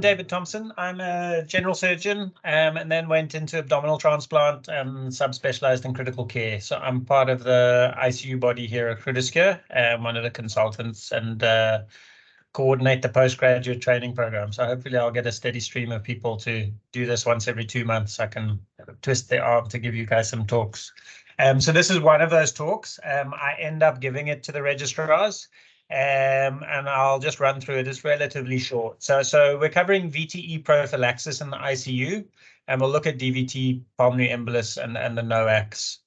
David Thomson. I'm a general surgeon and then went into abdominal transplant and subspecialized in critical care. So I'm part of the ICU body here at Critiska, one of the consultants, and coordinate the postgraduate training program. So hopefully I'll get a steady stream of people to do this once every 2 months. I can twist their arm to give you guys some talks. So this is one of those talks. I end up giving it to the registrars. And I'll just run through it. It's relatively short. So we're covering VTE prophylaxis in the ICU, and we'll look at DVT, pulmonary embolus, and the NOACs.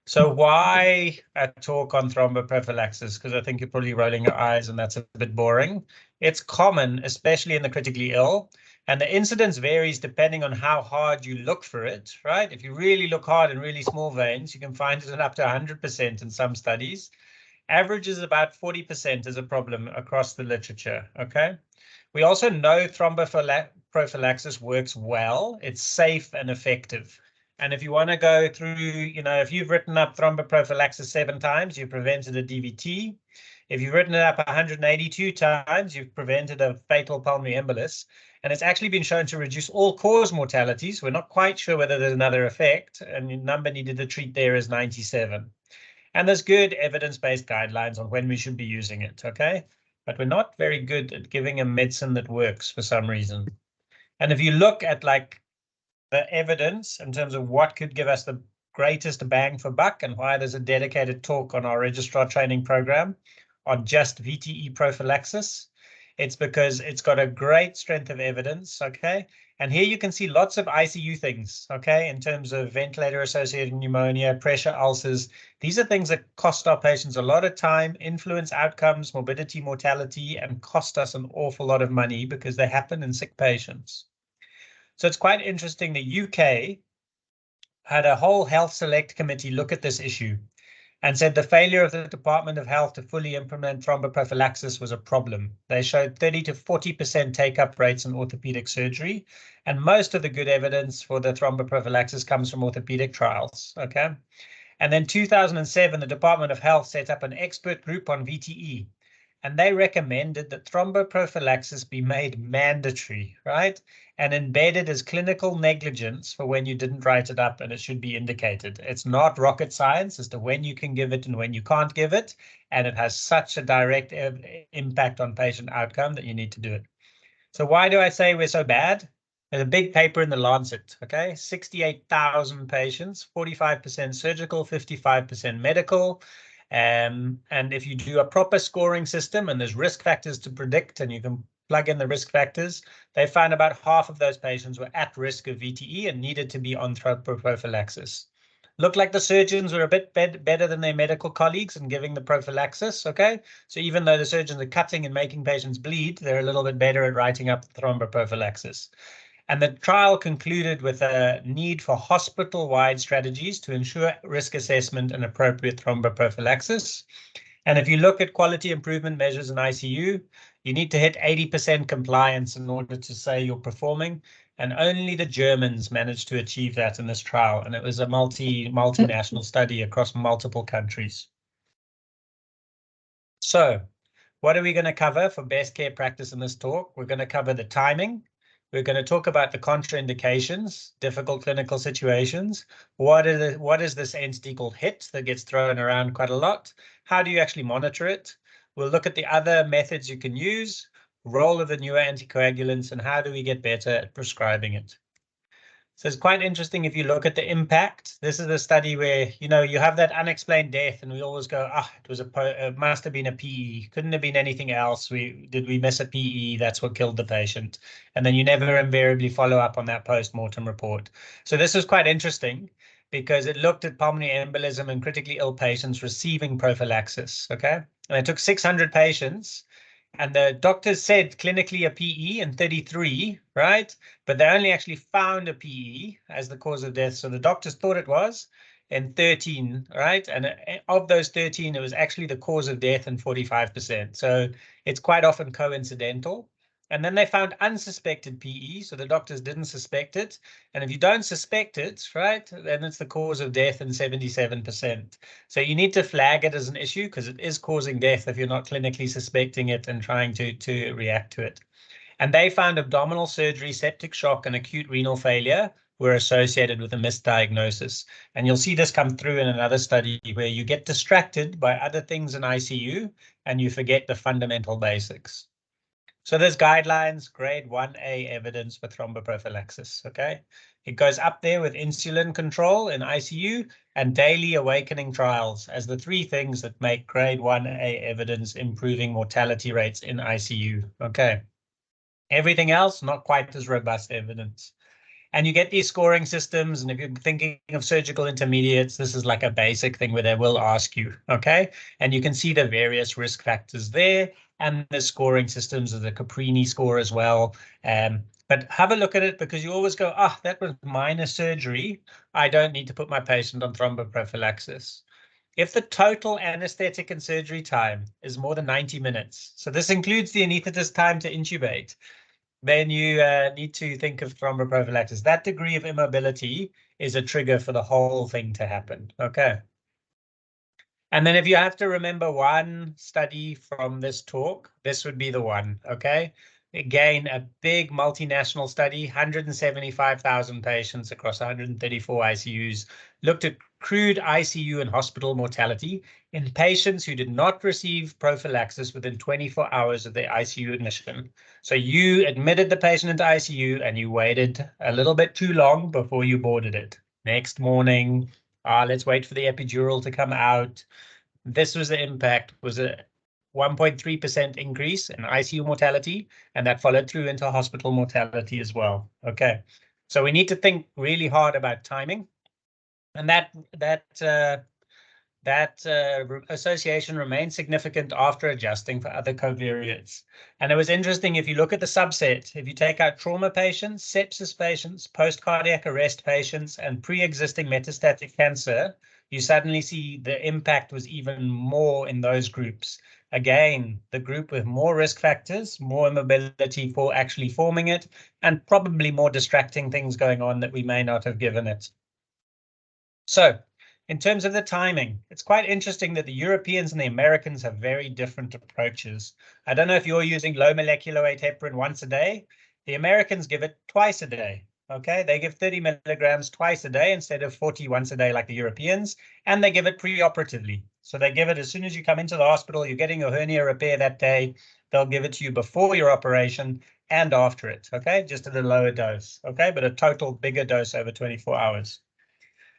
So why a talk on thromboprophylaxis? Because I think you're probably rolling your eyes and that's a bit boring. It's common, especially in the critically ill, and the incidence varies depending on how hard you look for it, right? If you really look hard in really small veins, you can find it at up to 100% in some studies. Average is about 40% as a problem across the literature, okay? We also know thromboprophylaxis works well. It's safe and effective. And if you want to go through, if you've written up thromboprophylaxis 7 times, you've prevented a DVT. If you've written it up 182 times, you've prevented a fatal pulmonary embolus. And it's actually been shown to reduce all-cause mortalities. We're not quite sure whether there's another effect, and the number needed to treat there is 97. And there's good evidence-based guidelines on when we should be using it, okay? But we're not very good at giving a medicine that works for some reason. And if you look at like the evidence in terms of what could give us the greatest bang for buck and why there's a dedicated talk on our registrar training program on just VTE prophylaxis, it's because it's got a great strength of evidence, okay? And here you can see lots of ICU things, okay, in terms of ventilator-associated pneumonia, pressure ulcers. These are things that cost our patients a lot of time, influence outcomes, morbidity, mortality, and cost us an awful lot of money because they happen in sick patients. So it's quite interesting. The UK had a whole health select committee look at this issue and said the failure of the Department of Health to fully implement thromboprophylaxis was a problem. They showed 30 to 40% take-up rates in orthopedic surgery, and most of the good evidence for the thromboprophylaxis comes from orthopedic trials, okay? And then 2007, the Department of Health set up an expert group on VTE, and they recommended that thromboprophylaxis be made mandatory, right? And embedded as clinical negligence for when you didn't write it up, and it should be indicated. It's not rocket science as to when you can give it and when you can't give it, and it has such a direct impact on patient outcome that you need to do it. So why do I say we're so bad? There's a big paper in the Lancet, okay? 68,000 patients, 45% surgical, 55% medical. And if you do a proper scoring system and there's risk factors to predict and you can plug in the risk factors, they found about half of those patients were at risk of VTE and needed to be on thromboprophylaxis. Looked like the surgeons were a bit better than their medical colleagues in giving the prophylaxis, okay? So even though the surgeons are cutting and making patients bleed, they're a little bit better at writing up the thromboprophylaxis. And the trial concluded with a need for hospital-wide strategies to ensure risk assessment and appropriate thromboprophylaxis. And if you look at quality improvement measures in ICU, you need to hit 80% compliance in order to say you're performing. And only the Germans managed to achieve that in this trial. And it was a multinational study across multiple countries. So what are we going to cover for best care practice in this talk? We're going to cover the timing. We're going to talk about the contraindications, difficult clinical situations. What is this entity called HIT that gets thrown around quite a lot? How do you actually monitor it? We'll look at the other methods you can use, role of the newer anticoagulants, and how do we get better at prescribing it. So it's quite interesting if you look at the impact. This is a study where, you have that unexplained death and we always go, it must have been a PE. Couldn't have been anything else. Did we miss a PE? That's what killed the patient. And then you never invariably follow up on that post-mortem report. So this is quite interesting because it looked at pulmonary embolism in critically ill patients receiving prophylaxis, okay? And it took 600 patients. And the doctors said clinically a PE in 33, right? But they only actually found a PE as the cause of death. So the doctors thought it was in 13, right? And of those 13, it was actually the cause of death in 45%. So it's quite often coincidental. And then they found unsuspected PE, so the doctors didn't suspect it. And if you don't suspect it, right, then it's the cause of death in 77%. So you need to flag it as an issue because it is causing death if you're not clinically suspecting it and trying to react to it. And they found abdominal surgery, septic shock, and acute renal failure were associated with a misdiagnosis. And you'll see this come through in another study where you get distracted by other things in ICU and you forget the fundamental basics. So there's guidelines, grade 1A evidence for thromboprophylaxis, okay? It goes up there with insulin control in ICU and daily awakening trials as the three things that make grade 1A evidence improving mortality rates in ICU, okay? Everything else, not quite as robust evidence. And you get these scoring systems, and if you're thinking of surgical intermediates, this is like a basic thing where they will ask you, okay? And you can see the various risk factors there, and the scoring systems of the Caprini score as well. But have a look at it because you always go, ah, that was minor surgery. I don't need to put my patient on thromboprophylaxis. If the total anesthetic and surgery time is more than 90 minutes, so this includes the anesthetist time to intubate, then you need to think of thromboprophylaxis. That degree of immobility is a trigger for the whole thing to happen. Okay. And then if you have to remember one study from this talk, this would be the one. Okay. Again, a big multinational study, 175,000 patients across 134 ICUs, looked at crude ICU and hospital mortality in patients who did not receive prophylaxis within 24 hours of their ICU admission. So you admitted the patient into ICU and you waited a little bit too long before you boarded it. Next morning, let's wait for the epidural to come out. This was the impact, was a 1.3% increase in ICU mortality, and that followed through into hospital mortality as well. Okay, so we need to think really hard about timing, and that association remains significant after adjusting for other covariates. And it was interesting, if you look at the subset, if you take out trauma patients, sepsis patients, post-cardiac arrest patients, and pre-existing metastatic cancer, you suddenly see the impact was even more in those groups. Again, the group with more risk factors, more immobility for actually forming it, and probably more distracting things going on that we may not have given it. So, in terms of the timing, it's quite interesting that the Europeans and the Americans have very different approaches. I don't know if you're using low molecular weight heparin once a day. The Americans give it twice a day. Okay, they give 30 milligrams twice a day instead of 40 once a day like the Europeans, and they give it preoperatively. So they give it as soon as you come into the hospital, you're getting your hernia repair that day. They'll give it to you before your operation and after it. Okay, just at a lower dose. Okay, but a total bigger dose over 24 hours.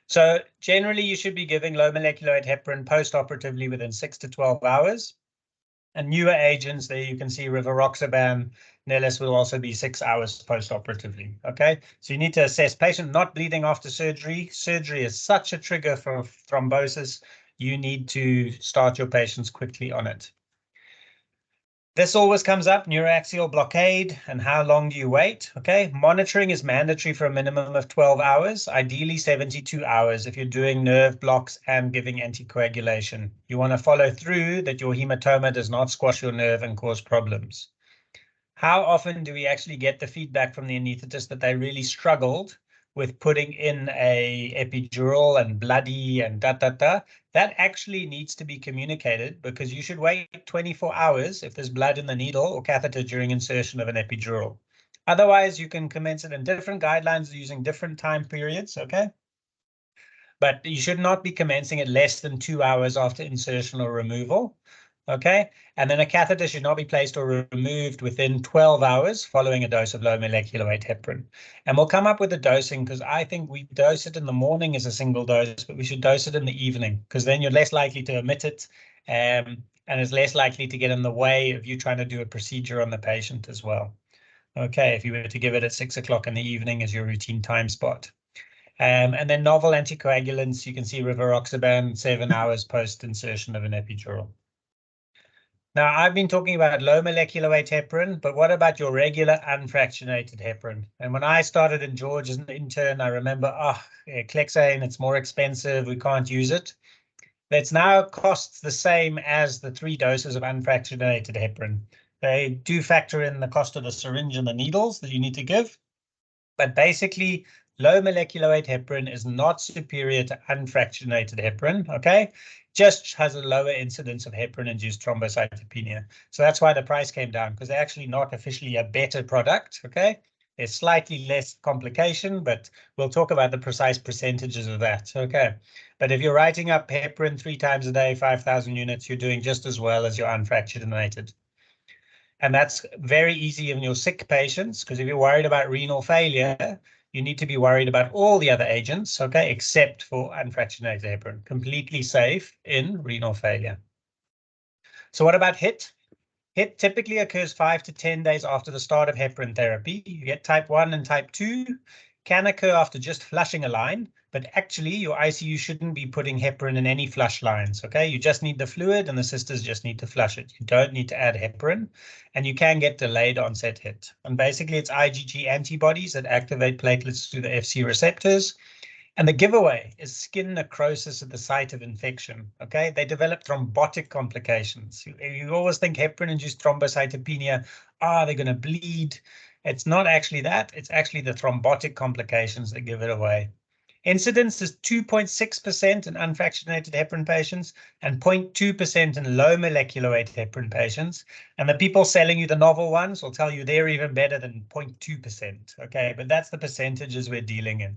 So generally, you should be giving low molecular weight heparin post-operatively within 6 to 12 hours. And newer agents there, you can see rivaroxaban, Nellis will also be 6 hours post-operatively. Okay, so you need to assess patient not bleeding after surgery. Surgery is such a trigger for thrombosis. You need to start your patients quickly on it. This always comes up, neuroaxial blockade, and how long do you wait? Okay, monitoring is mandatory for a minimum of 12 hours, ideally 72 hours if you're doing nerve blocks and giving anticoagulation. You want to follow through that your hematoma does not squash your nerve and cause problems. How often do we actually get the feedback from the anesthetist that they really struggled with putting in a epidural and bloody and da-da-da? That actually needs to be communicated because you should wait 24 hours if there's blood in the needle or catheter during insertion of an epidural. Otherwise, you can commence it in different guidelines using different time periods, okay? But you should not be commencing it less than 2 hours after insertion or removal. Okay, and then a catheter should not be placed or removed within 12 hours following a dose of low molecular weight heparin. And we'll come up with the dosing because I think we dose it in the morning as a single dose, but we should dose it in the evening because then you're less likely to omit it and it's less likely to get in the way of you trying to do a procedure on the patient as well. Okay, if you were to give it at 6 o'clock in the evening as your routine time spot. And then novel anticoagulants, you can see rivaroxaban 7 hours post insertion of an epidural. Now, I've been talking about low molecular weight heparin, but what about your regular unfractionated heparin? And when I started in George as an intern, I remember, Clexane, it's more expensive, we can't use it. It's now costs the same as the 3 doses of unfractionated heparin. They do factor in the cost of the syringe and the needles that you need to give. But basically, Low molecular weight heparin is not superior to unfractionated heparin, okay? Just has a lower incidence of heparin-induced thrombocytopenia. So that's why the price came down, because they're actually not officially a better product, okay? There's slightly less complication, but we'll talk about the precise percentages of that, okay? But if you're writing up heparin 3 times a day, 5,000 units, you're doing just as well as your unfractionated. And that's very easy in your sick patients, because if you're worried about renal failure, you need to be worried about all the other agents, okay, except for unfractionated heparin, completely safe in renal failure. So what about HIT? HIT typically occurs 5 to 10 days after the start of heparin therapy. You get type 1 and type 2, can occur after just flushing a line, but actually your ICU shouldn't be putting heparin in any flush lines, okay? You just need the fluid and the sisters just need to flush it. You don't need to add heparin, and you can get delayed onset HIT. And basically it's IgG antibodies that activate platelets through the FC receptors. And the giveaway is skin necrosis at the site of infection, okay? They develop thrombotic complications. You always think heparin-induced thrombocytopenia, they're going to bleed. It's not actually that. It's actually the thrombotic complications that give it away. Incidence is 2.6% in unfractionated heparin patients and 0.2% in low molecular weight heparin patients. And the people selling you the novel ones will tell you they're even better than 0.2%, okay? But that's the percentages we're dealing in.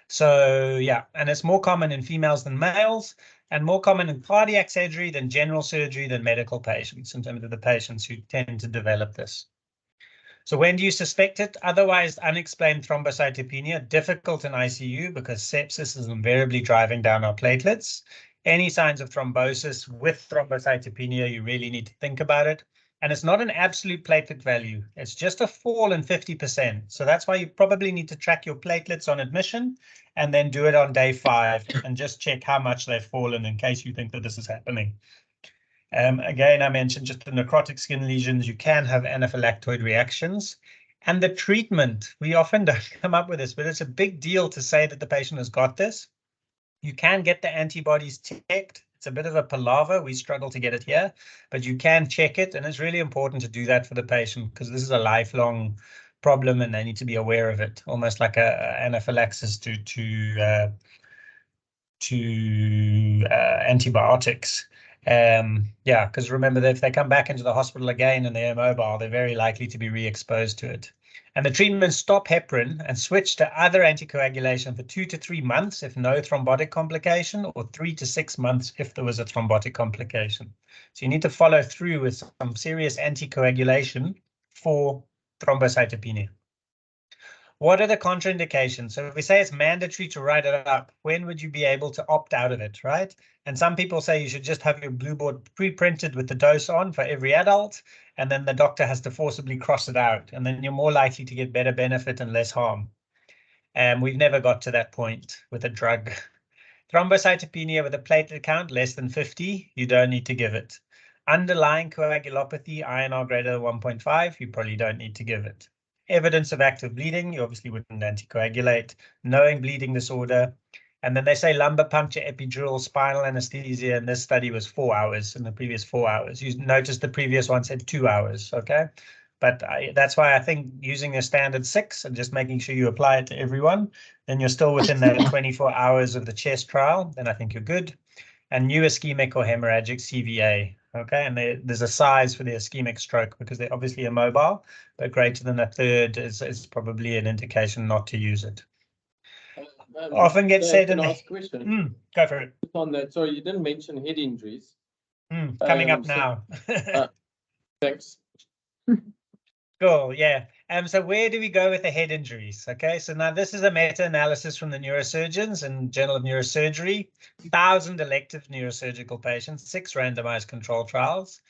So yeah, and it's more common in females than males, and more common in cardiac surgery than general surgery than medical patients, in terms of the patients who tend to develop this. So when do you suspect it? Otherwise unexplained thrombocytopenia, difficult in ICU because sepsis is invariably driving down our platelets. Any signs of thrombosis with thrombocytopenia, you really need to think about it. And it's not an absolute platelet value. It's just a fall in 50%. So that's why you probably need to track your platelets on admission and then do it on day 5 and just check how much they've fallen in case you think that this is happening. Again, I mentioned just the necrotic skin lesions, you can have anaphylactoid reactions. And the treatment, we often don't come up with this, but it's a big deal to say that the patient has got this. You can get the antibodies checked. It's a bit of a palaver. We struggle to get it here, but you can check it. And it's really important to do that for the patient because this is a lifelong problem and they need to be aware of it, almost like a anaphylaxis to antibiotics. Yeah, because remember that if they come back into the hospital again and they're immobile, they're very likely to be re-exposed to it. And the treatment stop heparin and switch to other anticoagulation for 2 to 3 months if no thrombotic complication, or 3 to 6 months if there was a thrombotic complication. So you need to follow through with some serious anticoagulation for thrombocytopenia. What are the contraindications? So if we say it's mandatory to write it up, when would you be able to opt out of it, right? And some people say you should just have your blue board pre-printed with the dose on for every adult, and then the doctor has to forcibly cross it out, and then you're more likely to get better benefit and less harm. And we've never got to that point with a drug. Thrombocytopenia with a platelet count less than 50, you don't need to give it. Underlying coagulopathy, INR greater than 1.5, you probably don't need to give it. Evidence of active bleeding, you obviously wouldn't anticoagulate. Knowing bleeding disorder. And then they say lumbar puncture, epidural, spinal anesthesia, and this study was 4 hours in the previous 4 hours. You notice the previous one said 2 hours, okay? But that's why I think using a standard 6 and just making sure you apply it to everyone, then you're still within that 24 hours of the chest trial, then I think you're good. And new ischemic or hemorrhagic CVA, okay? And there's a size for the ischemic stroke because they're obviously immobile, but greater than a third is probably an indication not to use it. Often gets said in the question. Go for it. On that, sorry, you didn't mention head injuries. Coming up now. Thanks. Cool, yeah. So where do we go with the head injuries? Okay, so now this is a meta-analysis from the neurosurgeons and Journal of Neurosurgery, 1,000 elective neurosurgical patients, 6 randomized control trials.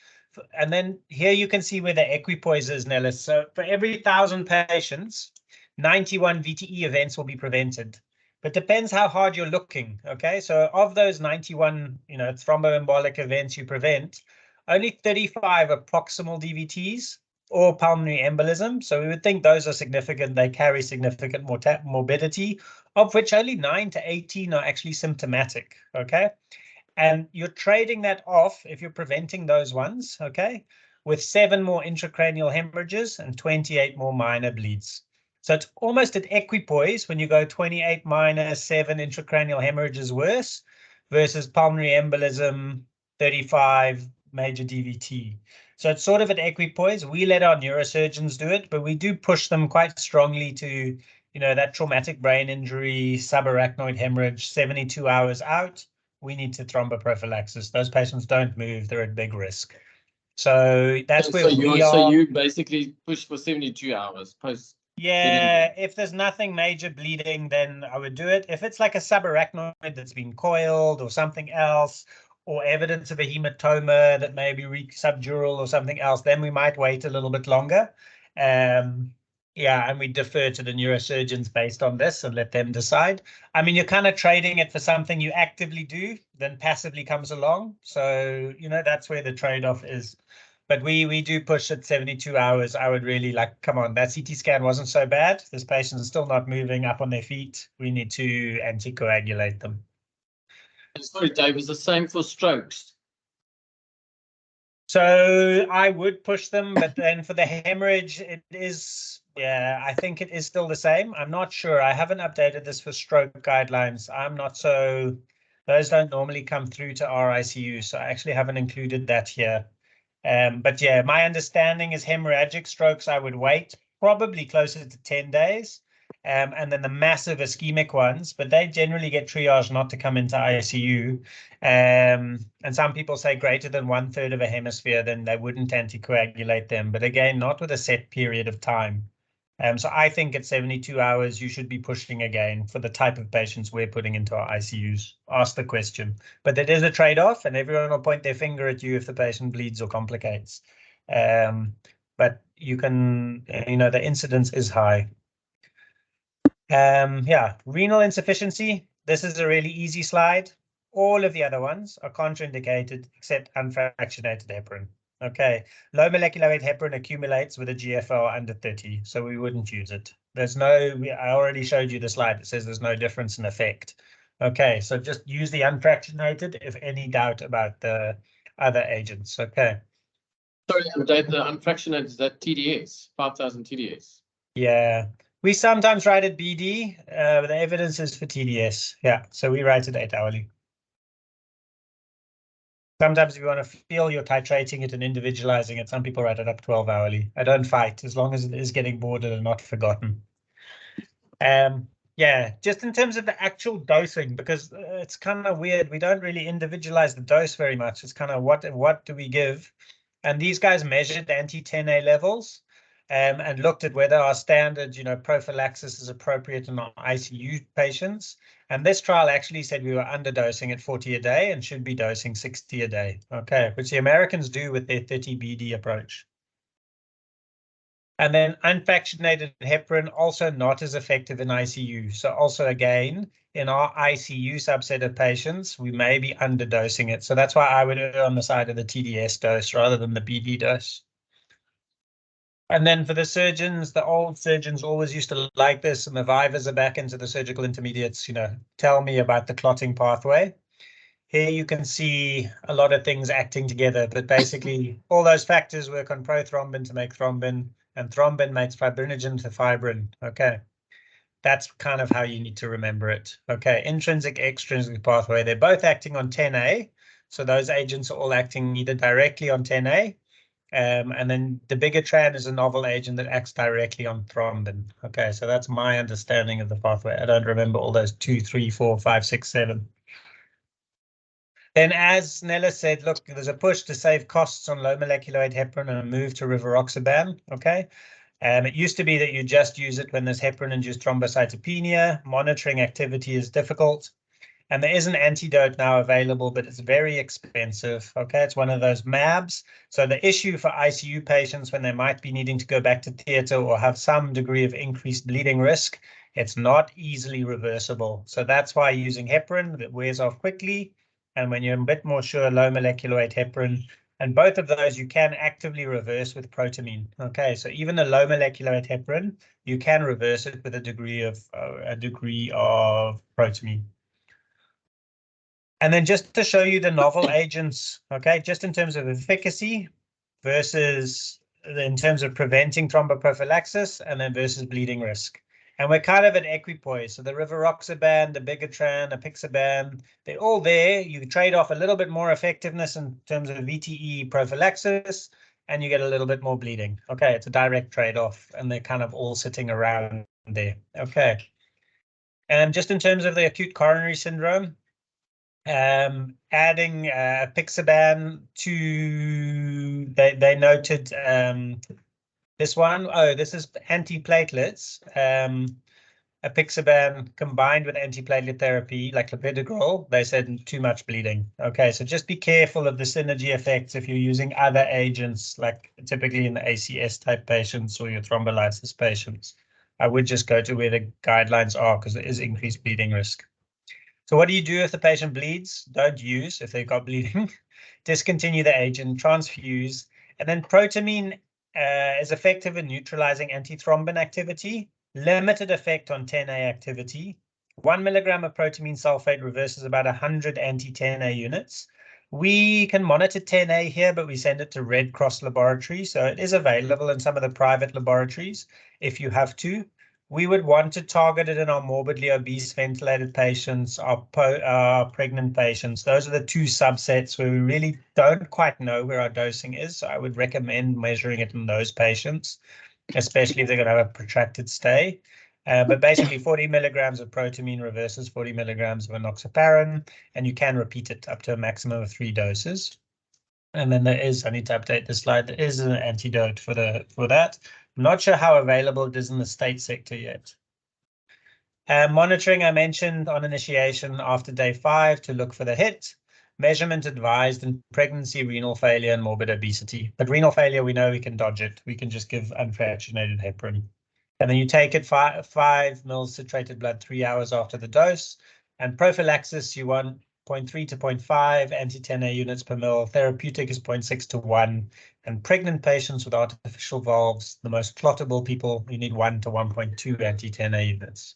And then here you can see where the equipoise is, Nellis. So for every 1,000 patients, 91 VTE events will be prevented. But depends how hard you're looking, okay? So of those 91, thromboembolic events you prevent, only 35 are proximal DVTs or pulmonary embolism. So we would think those are significant. They carry significant morbidity, of which only 9 to 18 are actually symptomatic, okay? And you're trading that off if you're preventing those ones, okay, with 7 more intracranial hemorrhages and 28 more minor bleeds. So it's almost at equipoise when you go 28 minus 7 intracranial hemorrhage is worse versus pulmonary embolism, 35 major DVT. So it's sort of at equipoise. We let our neurosurgeons do it, but we do push them quite strongly to, that traumatic brain injury, subarachnoid hemorrhage, 72 hours out. We need to thromboprophylaxis. Those patients don't move. They're at big risk. So that's where we are. So you basically push for 72 hours post. Yeah, if there's nothing major bleeding, then I would do it. If it's like a subarachnoid that's been coiled or something else, or evidence of a hematoma that may be subdural or something else, then we might wait a little bit longer. Yeah, and we defer to the neurosurgeons based on this and let them decide. I mean, you're kind of trading it for something you actively do, then passively comes along. So, that's where the trade-off is. But we do push at 72 hours. I would really come on, that CT scan wasn't so bad. This patient is still not moving up on their feet. We need to anticoagulate them. Sorry, Dave, is the same for strokes? So I would push them, but then for the hemorrhage, it is, I think it is still the same. I'm not sure. I haven't updated this for stroke guidelines. Those don't normally come through to our ICU, so I actually haven't included that here. But yeah, my understanding is hemorrhagic strokes, I would wait probably closer to 10 days. And then the massive ischemic ones, but they generally get triaged not to come into ICU. And some people say greater than 1/3 of a hemisphere, then they wouldn't anticoagulate them. But again, not with a set period of time. So I think at 72 hours, you should be pushing again for the type of patients we're putting into our ICUs. Ask the question. But it is a trade-off, and everyone will point their finger at you if the patient bleeds or complicates. But you can, the incidence is high. Yeah, renal insufficiency. This is a really easy slide. All of the other ones are contraindicated except unfractionated heparin. Okay, low molecular weight heparin accumulates with a GFR under 30, so we wouldn't use it. I already showed you the slide that says there's no difference in effect. Okay, so just use the unfractionated if any doubt about the other agents. Okay. Sorry, Dave, the unfractionated is that TDS, 5,000 TDS. Yeah, we sometimes write it BD, but the evidence is for TDS. Yeah, so we write it 8 hourly. Sometimes if you want to feel you're titrating it and individualizing it, some people write it up 12 hourly. I don't fight as long as it is getting boarded and not forgotten. Yeah, just in terms of the actual dosing, because it's kind of weird. We don't really individualize the dose very much. It's kind of what do we give? And these guys measured anti-10A levels and looked at whether our standard, prophylaxis is appropriate in our ICU patients. And this trial actually said we were underdosing at 40 a day and should be dosing 60 a day. Okay, which the Americans do with their 30 BD approach. And then unfractionated heparin, also not as effective in ICU. So also, again, in our ICU subset of patients, we may be underdosing it. So that's why I would err on the side of the TDS dose rather than the BD dose. And then for the surgeons, the old surgeons always used to like this, and the vivas are back into the surgical intermediates, tell me about the clotting pathway. Here you can see a lot of things acting together, but basically all those factors work on prothrombin to make thrombin, and thrombin makes fibrinogen to fibrin. Okay, that's kind of how you need to remember it. Okay, intrinsic, extrinsic pathway, they're both acting on 10A. So those agents are all acting either directly on 10A, and then the bigatran is a novel agent that acts directly on thrombin. Okay, so that's my understanding of the pathway. I don't remember all those 2, 3, 4, 5, 6, 7. Then, as Nella said, look, there's a push to save costs on low molecular weight heparin and a move to rivaroxaban. Okay, it used to be that you just use it when there's heparin-induced thrombocytopenia. Monitoring activity is difficult, and there is an antidote now available, but it's very expensive. Okay, it's one of those MABs. So the issue for ICU patients when they might be needing to go back to theatre or have some degree of increased bleeding risk, it's not easily reversible. So that's why using heparin that wears off quickly. And when you're a bit more sure, low molecular weight heparin, and both of those you can actively reverse with protamine. Okay, so even a low molecular weight heparin, you can reverse it with a degree of protamine. And then just to show you the novel agents, okay, just in terms of efficacy versus in terms of preventing thromboprophylaxis and then versus bleeding risk. And we're kind of at equipoise. So the rivaroxaban, the bigatran, apixaban, they're all there. You trade off a little bit more effectiveness in terms of VTE prophylaxis, and you get a little bit more bleeding. Okay, it's a direct trade-off, and they're kind of all sitting around there. Okay. And just in terms of the acute coronary syndrome, adding apixaban to, they noted this one. Oh, this is antiplatelets. Apixaban combined with antiplatelet therapy like clopidogrel, they said too much bleeding. Okay, so just be careful of the synergy effects if you're using other agents, like typically in the ACS type patients or your thrombolysis patients. I would just go to where the guidelines are because there is increased bleeding risk. So what do you do if the patient bleeds? Don't use if they've got bleeding. Discontinue the agent, transfuse, and then protamine is effective in neutralizing antithrombin activity, limited effect on 10A activity. 1 milligram of protamine sulfate reverses about 100 anti-10A units. We can monitor 10A here, but we send it to Red Cross Laboratory, so it is available in some of the private laboratories if you have to. We would want to target it in our morbidly obese ventilated patients, our pregnant patients. Those are the two subsets where we really don't quite know where our dosing is. So I would recommend measuring it in those patients, especially if they're going to have a protracted stay. But basically 40 milligrams of protamine reverses 40 milligrams of enoxaparin, and you can repeat it up to a maximum of 3 doses. And then there is, I need to update the slide, there is an antidote for that. I'm not sure how available it is in the state sector yet. Monitoring, I mentioned on initiation after day 5 to look for the hit. Measurement advised in pregnancy, renal failure, and morbid obesity. But renal failure, we know we can dodge it. We can just give unfractionated heparin. And then you take it 5 mils citrated blood 3 hours after the dose. And prophylaxis, you want 0.3 to 0.5 anti-10A units per mil. Therapeutic is 0.6 to 1. And pregnant patients with artificial valves, the most clottable people, you need 1 to 1.2 anti-10A units.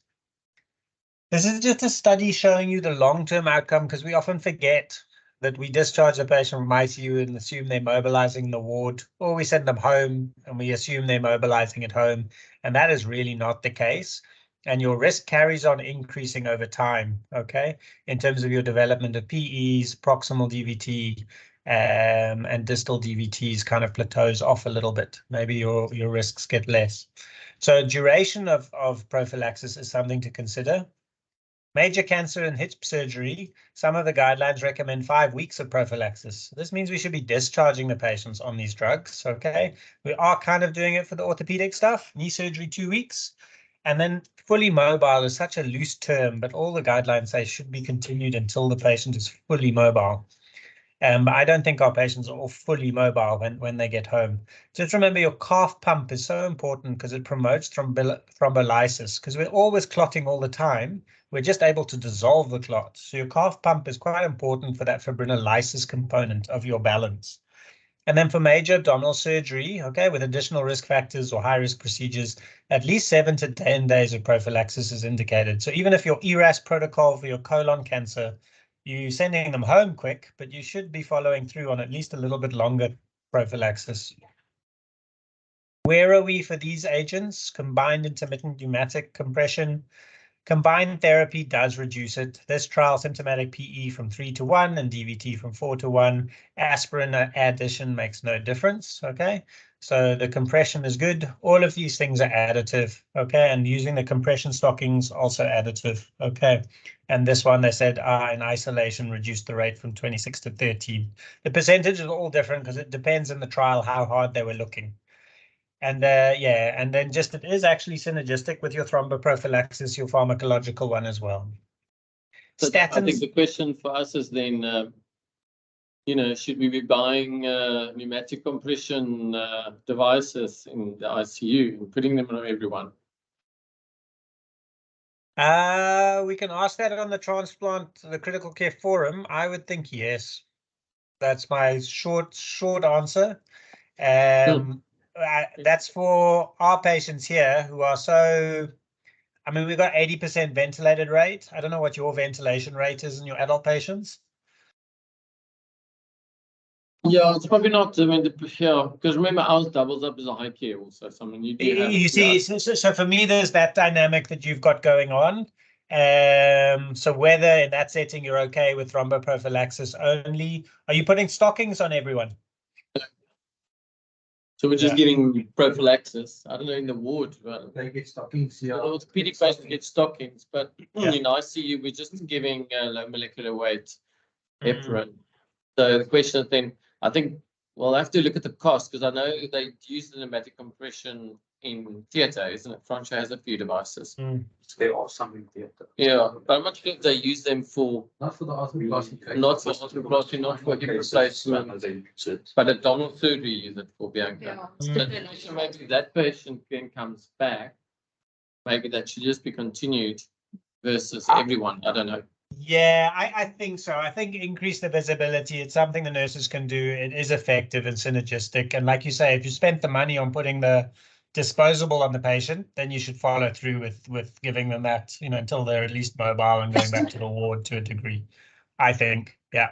This is just a study showing you the long-term outcome because we often forget that we discharge a patient from ICU and assume they're mobilizing the ward, or we send them home and we assume they're mobilizing at home. And that is really not the case. And your risk carries on increasing over time, okay, in terms of your development of PEs, proximal DVT, and distal DVTs kind of plateaus off a little bit. Maybe your risks get less. So duration of prophylaxis is something to consider. Major cancer and hip surgery, some of the guidelines recommend 5 weeks of prophylaxis. This means we should be discharging the patients on these drugs, okay? We are kind of doing it for the orthopedic stuff, knee surgery 2 weeks. And then fully mobile is such a loose term, but all the guidelines say should be continued until the patient is fully mobile. But I don't think our patients are all fully mobile when they get home. Just remember your calf pump is so important because it promotes thrombolysis, because we're always clotting all the time. We're just able to dissolve the clot. So your calf pump is quite important for that fibrinolysis component of your balance. And then for major abdominal surgery, okay, with additional risk factors or high-risk procedures, at least 7 to 10 days of prophylaxis is indicated. So even if your ERAS protocol for your colon cancer, you're sending them home quick, but you should be following through on at least a little bit longer prophylaxis. Where are we for these agents? Combined intermittent pneumatic compression. Combined therapy does reduce it. This trial, symptomatic PE from 3 to 1 and DVT from 4 to 1. Aspirin addition makes no difference, okay? So the compression is good. All of these things are additive, okay? And using the compression stockings also additive, okay? And this one, they said, in isolation, reduced the rate from 26 to 13. The percentage is all different because it depends on the trial how hard they were looking. And yeah, and then just it is actually synergistic with your thromboprophylaxis, your pharmacological one as well. So I think the question for us is then, you know, should we be buying pneumatic compression devices in the ICU and putting them on everyone? We can ask that on the the critical care forum. I would think yes. That's my short answer. That's for our patients here who are so, I mean, we've got 80% ventilated rate. I don't know what your ventilation rate is in your adult patients. Yeah, it's probably not. I mean, because remember, ours doubles up as a high care also. So I mean, you do have. You see, so for me, there's that dynamic that you've got going on. So whether in that setting you're okay with thromboprophylaxis only, are you putting stockings on everyone? So we're just getting prophylaxis. I don't know in the ward. They get stockings. Yeah. Orthopedic patients get stockings, but in ICU we're just giving low molecular weight heparin. So the question is then, I think we'll have to look at the cost, because I know they use the pneumatic compression in theatre, isn't it? Franco has a few devices. There are some in theatre. Yeah, but I'm not sure if they use them for. Not for the arthroplasty. Not for arthroplasty, not for hip replacement, but abdominal surgery use it for Bianca. Yeah. So maybe that patient then comes back. Maybe that should just be continued versus everyone. I don't know. Yeah, I think so. I think increase the visibility. It's something the nurses can do. It is effective and synergistic. And like you say, if you spent the money on putting the disposable on the patient, then you should follow through with giving them that, until they're at least mobile and going back to the ward to a degree. I think, yeah.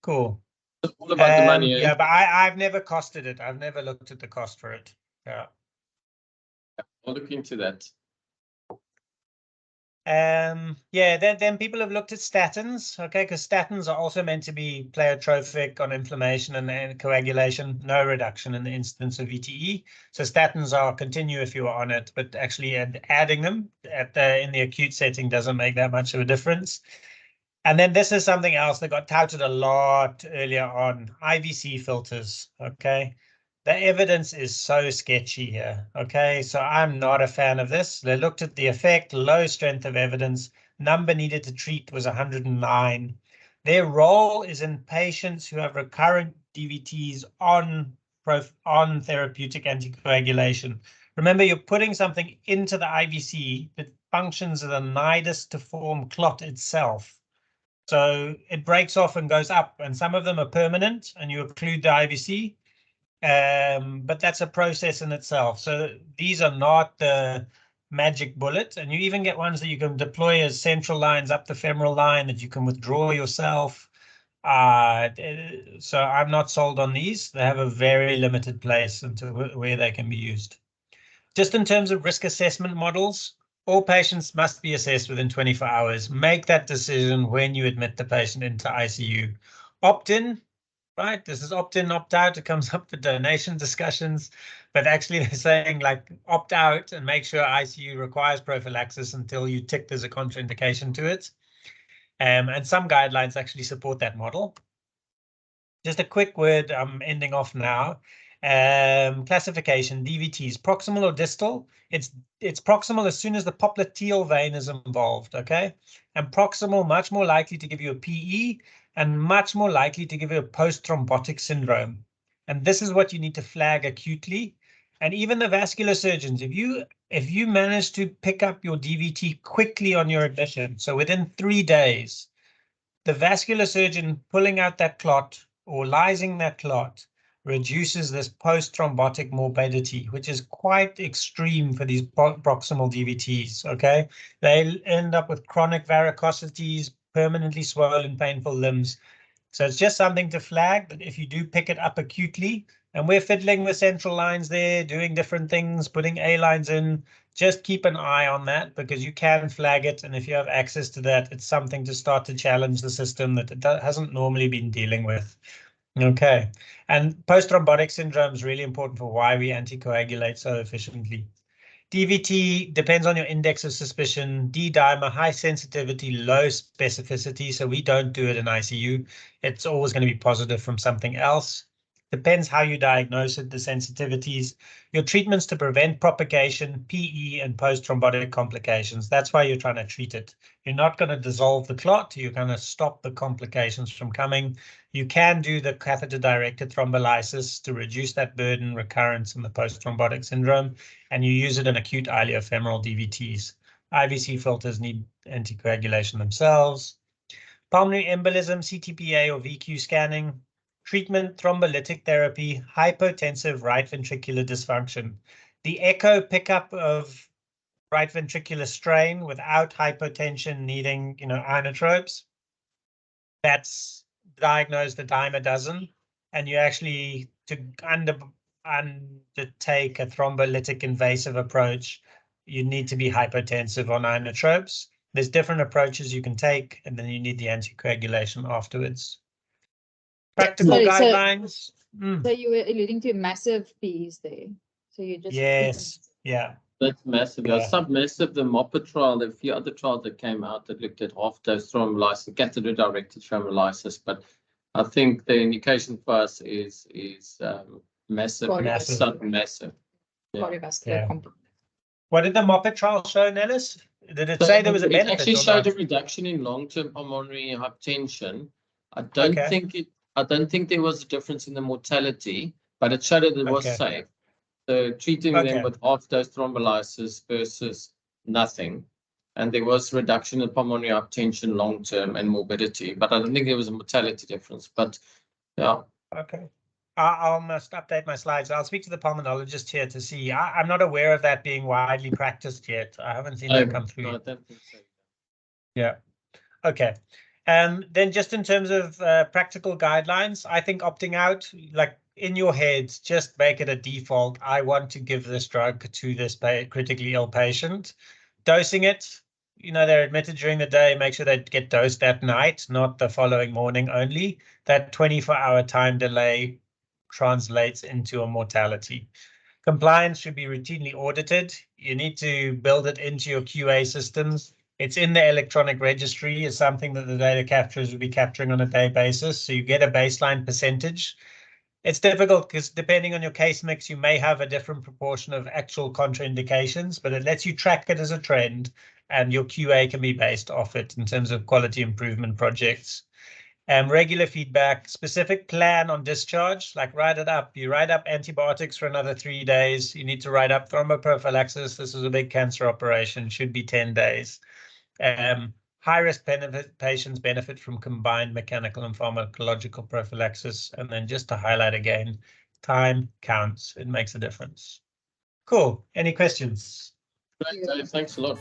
Cool. It's all about the money. Yeah, but I've never costed it. I've never looked at the cost for it. Yeah. I'll look into that. Yeah, then people have looked at statins, okay, because statins are also meant to be pleiotropic on inflammation and coagulation, no reduction in the incidence of VTE. So statins are continue if you are on it, but actually adding them in the acute setting doesn't make that much of a difference. And then this is something else that got touted a lot earlier on, IVC filters, okay? The evidence is so sketchy here, okay? So I'm not a fan of this. They looked at the effect, low strength of evidence, number needed to treat was 109. Their role is in patients who have recurrent DVTs on therapeutic anticoagulation. Remember, you're putting something into the IVC that functions as a nidus to form clot itself. So it breaks off and goes up, and some of them are permanent, and you occlude the IVC. But that's a process in itself. So these are not the magic bullet, and you even get ones that you can deploy as central lines up the femoral line that you can withdraw yourself. So I'm not sold on these. They have a very limited place into where they can be used. Just in terms of risk assessment models, all patients must be assessed within 24 hours. Make that decision when you admit the patient into ICU. Opt-in. Right, this is opt-in, opt-out. It comes up for donation discussions, but actually they're saying like opt out and make sure ICU requires prophylaxis until you tick there's a contraindication to it. And some guidelines actually support that model. Just a quick word, I'm ending off now. Classification, DVTs, proximal or distal? It's proximal as soon as the popliteal vein is involved, okay? And proximal, much more likely to give you a PE and much more likely to give you a post-thrombotic syndrome. And this is what you need to flag acutely. And even the vascular surgeons, if you manage to pick up your DVT quickly on your admission, so within 3 days, the vascular surgeon pulling out that clot or lysing that clot reduces this post-thrombotic morbidity, which is quite extreme for these proximal DVTs, okay? They end up with chronic varicosities, permanently swollen, painful limbs. So it's just something to flag that if you do pick it up acutely, and we're fiddling with central lines there, doing different things, putting A lines in, just keep an eye on that because you can flag it. And if you have access to that, it's something to start to challenge the system that it hasn't normally been dealing with. Okay, and post-thrombotic syndrome is really important for why we anticoagulate so efficiently. DVT depends on your index of suspicion. D-dimer, high sensitivity, low specificity. So we don't do it in ICU. It's always going to be positive from something else. Depends how you diagnose it, the sensitivities. Your treatments to prevent propagation, PE, and post-thrombotic complications. That's why you're trying to treat it. You're not going to dissolve the clot. You're going to stop the complications from coming. You can do the catheter-directed thrombolysis to reduce that burden, recurrence, and the post-thrombotic syndrome, and you use it in acute iliofemoral DVTs. IVC filters need anticoagulation themselves. Pulmonary embolism, CTPA or VQ scanning. Treatment, thrombolytic therapy, hypotensive right ventricular dysfunction. The echo pickup of right ventricular strain without hypotension needing, inotropes. That's diagnosed a dime a dozen. and you actually, to undertake a thrombolytic invasive approach, you need to be hypotensive on inotropes. There's different approaches you can take, and then you need the anticoagulation afterwards. Practical guidelines. So you were alluding to massive P's there. So you just yes, yeah. That's massive. Yeah. Submassive, the MOPPA trial, there are a few other trials that came out that looked at half-dose thrombolysis, catheter-directed thrombolysis, but I think the indication for us is massive, submassive. Cardiovascular component. What did the MOPPA trial show, Nellis? Did it say there was a benefit? It actually showed a reduction in long-term pulmonary hypertension. I don't think there was a difference in the mortality, but it showed that it was safe. So treating them with half-dose thrombolysis versus nothing, and there was reduction in pulmonary hypertension long-term and morbidity, but I don't think there was a mortality difference. But yeah. Okay. I must update my slides. I'll speak to the pulmonologist here to see. I'm not aware of that being widely practiced yet. I haven't seen that come through. No, I don't think so. Yeah. Okay. Then just in terms of practical guidelines, I think opting out, like in your head, just make it a default. I want to give this drug to this critically ill patient. Dosing it, they're admitted during the day, make sure they get dosed at night, not the following morning only. That 24-hour time delay translates into a mortality. Compliance should be routinely audited. You need to build it into your QA systems. It's in the electronic registry, is something that the data capturers will be capturing on a day basis. So you get a baseline percentage. It's difficult because depending on your case mix, you may have a different proportion of actual contraindications, but it lets you track it as a trend, and your QA can be based off it in terms of quality improvement projects. Regular feedback, specific plan on discharge, like write it up. You write up antibiotics for another 3 days. You need to write up thromboprophylaxis. This is a big cancer operation, should be 10 days. High-risk patients benefit from combined mechanical and pharmacological prophylaxis. And then just to highlight again, time counts. It makes a difference. Cool. Any questions? Great, Dave. Thanks a lot.